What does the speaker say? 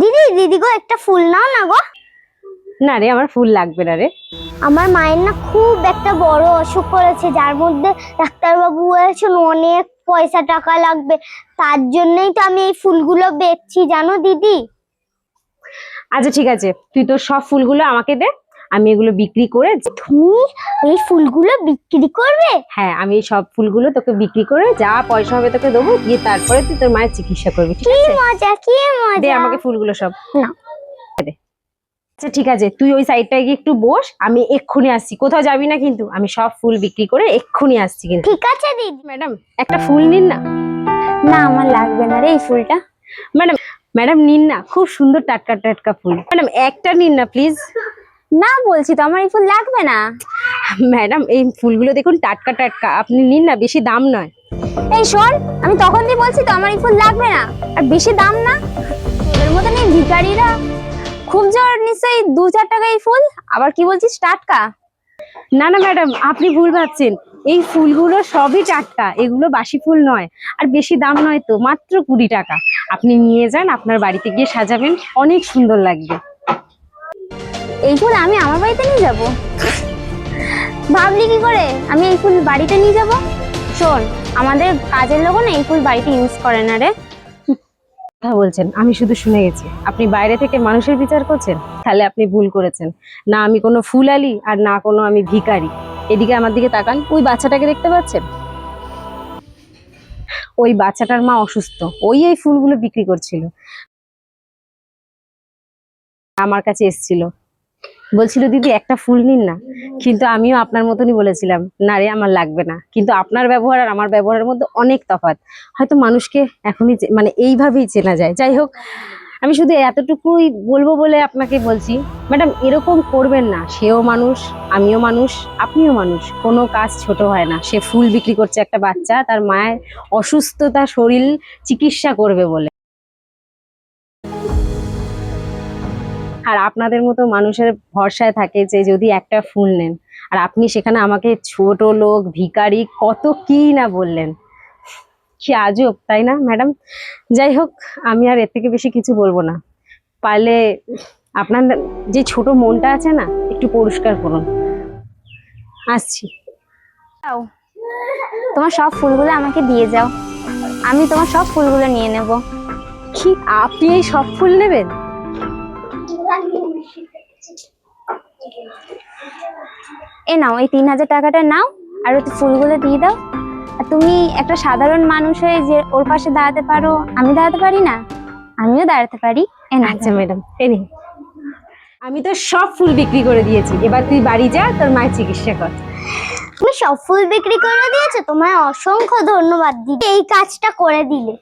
দিদি, দিদি গো একটা ফুল নাও না গো। না রে, আমার ফুল লাগবে না রে। আমার মায়ের না খুব একটা বড় অসুখ করেছে, যার মধ্যে ডাক্তারবাবু বলেছেন অনেক পয়সা টাকা লাগবে। তার জন্যই তো আমি এই ফুলগুলো বেচছি, জানো দিদি। আচ্ছা ঠিক আছে, তুই তোর সব ফুলগুলো আমাকে দে, আমি এগুলো বিক্রি করে। তুমি এই ফুলগুলো বিক্রি করবে? হ্যাঁ, আমি এই সব ফুলগুলো তোকে বিক্রি করে যা পয়সা হবে তোকে দেবো, দিয়ে তারপরে তুই তোর মায়ের চিকিৎসা করবি, ঠিক কি আছে? মজা, কি দে মজা। আমাকে ফুলগুলো সব। না। দে। আচ্ছা ঠিক আছে, তুই ওই সাইডটায় গিয়ে একটু বস, আমি এক্ষুনি আসছি। কোথাও যাবি না কিন্তু, আমি সব ফুল বিক্রি করে এক্ষুনি আসছি কিন্তু। ঠিক আছে দিদি। ম্যাডাম, একটা ফুল নিন না। না, আমার লাগবে না রে এই ফুলটা। ম্যাডাম, ম্যাডাম নিন না, খুব সুন্দর টাটকা টাটকা ফুল। ম্যাডাম একটা নিন না প্লিজ। না বলছি তো, আমার এই ফুল লাগবে না। ম্যাডাম এই ফুলগুলো দেখুন টাটকা টাটকা, আপনি নিন না, বেশি দাম নয়। এই শোন, আমি তখন দিয়ে বলছি তো আমার এই ফুল লাগবে না, আর বেশি দাম না। তোদের মতন এই ভিখারিরা খুব জোর নিশ্চয়ই 2-4 টাকা এই ফুল, আবার কি বলছিস টাটকা। না না ম্যাডাম, আপনি ভুল ভাবছেন, এই ফুলগুলো সবই টাটকা, এগুলো বাসি ফুল নয়, আর বেশি দাম নয় তো, মাত্র 20 টাকা। আপনি নিয়ে যান, আপনার বাড়িতে গিয়ে সাজাবেন, অনেক সুন্দর লাগবে। এই ফুল আমি আমার বাড়িতে নিয়ে যাব? ভাবলি কি করে আমি এই ফুল বাড়িতে নিয়ে যাব? শোন, আমাদের কাজের লোক না এই ফুল বাড়িতে ইউজ করে না রে। কথা বলছেন, আমি শুধু শুনে গেছি। আপনি বাইরে থেকে মানুষের বিচার করছেন, তাহলে আপনি ভুল করেছেন। না আমি কোনো ফুল আলি, আর না কোনো আমি ভিখারি। এদিকে আমার দিকে তাকান, ওই বাচ্চাটাকে দেখতে পাচ্ছেন? ওই বাচ্চাটার মা অসুস্থ, ওই এই ফুলগুলো বিক্রি করছিল। আমার কাছে এসেছিল, বলছিল দিদি একটা ফুল নিন না। কিন্তু আমিও আপনার মতনই বলেছিলাম, না রে আমার লাগবে না। কিন্তু আপনার ব্যবহার আর আমার ব্যবহারের মধ্যে অনেক তফাৎ। হয়তো মানুষকে এখনই মানে এইভাবেই চেনা যায়। যাই হোক, আমি শুধু এতটুকুই বলবো বলে আপনাকে বলছি, ম্যাডাম এরকম করবেন না। সেও মানুষ, আমিও মানুষ, আপনিও মানুষ। কোনো কাজ ছোট হয় না। সে ফুল বিক্রি করছে একটা বাচ্চা তার মায়ের অসুস্থতা শরীর চিকিৎসা করবে বলে। আর আপনাদের মতো মানুষের ভরসায় থাকে যে যদি একটা ফুল নেন, আর আপনি সেখানে আমাকে ছোট লোক, ভিখারি, কত কি না বললেন। কি আজব, তাই না ম্যাডাম? যাই হোক, আমি আর এর থেকে বেশি কিছু বলবো না। পারলে আপনার যে ছোট মনটা আছে না, একটু পরিষ্কার করুন। আসছি। যাও, তোমার সব ফুলগুলো আমাকে দিয়ে যাও, আমি তোমার সব ফুলগুলো নিয়ে নেব। কি, আপনি এই সব ফুল নেবেন? এ নাও, এই 3000 টাকাটা নাও, আর ওই ফুলগুলো দিয়ে দাও। আর তুমি একটা সাধারণ মানুষ হয়ে যে ওর পাশে দাঁড়াতে পারো, আমি দাঁড়াতে পারি না? আমিও দাঁড়াতে পারি। আচ্ছা ম্যাডাম, এই নিন। আমি তো সব ফুল বিক্রি করে দিয়েছি, এবার তুই বাড়ি যা, তোর মায়ের চিকিৎসা কর। তুমি সব ফুল বিক্রি করে দিয়েছো, তোমায় অসংখ্য ধন্যবাদ দিদি, এই কাজটা করে দিলে।